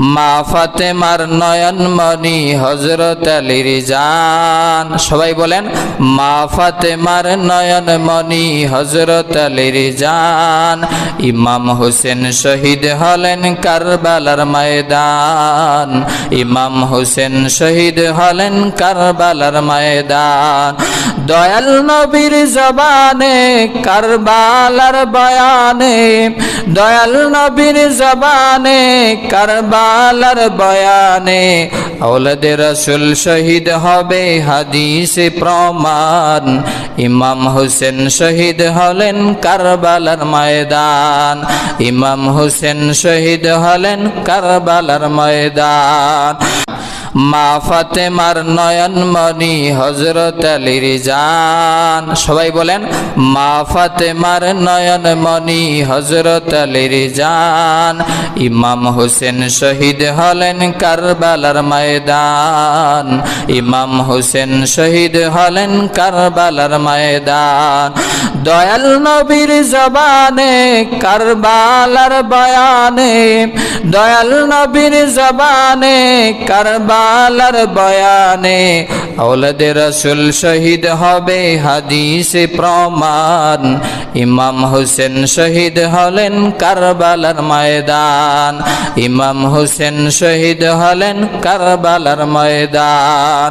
মা ফাতেমার নয়নমণি হযরত আলীর জান। সবাই বলেন, মা ফাতেমার নয়নমণি হযরত আলীর জান। ইমাম হোসেন শহীদ হলেন কারবালার ময়দান। ইমাম হোসেন শহীদ হলেন কারবালার ময়দান। দয়াল নবীর জবানে কারবালার বয়ানে, দয়াল নবীর জবানে কারবালার বয়ানে আওলাদে রাসূল শহীদ হবে হাদিসে প্রমাণ। ইমাম হোসেন শহীদ হলেন কারবালার ময়দান। ইমাম হোসেন শহীদ হলেন কারবালার ময়দান। মা ফাতেমার নয়নমণি হযরত আলীর জান। সবাই বলেন, মা ফাতেমার নয়নমণি হযরত আলীর জান। ইমাম হোসেন শহীদ হলেন কারবালার ময়দান। ইমাম হোসেন শহীদ হলেন কারবালার ময়দান। দয়াল নবীর জবানে কারবালার বয়ানে, দয়াল নবীর জবানে কারবালার বয়ানে আওলাদে রাসূল শহীদ হবে হাদিসে প্রমাণ। ইমাম হোসেন শহীদ হলেন কারবালার ময়দান। ইমাম হোসেন শহীদ হলেন কারবালার ময়দান।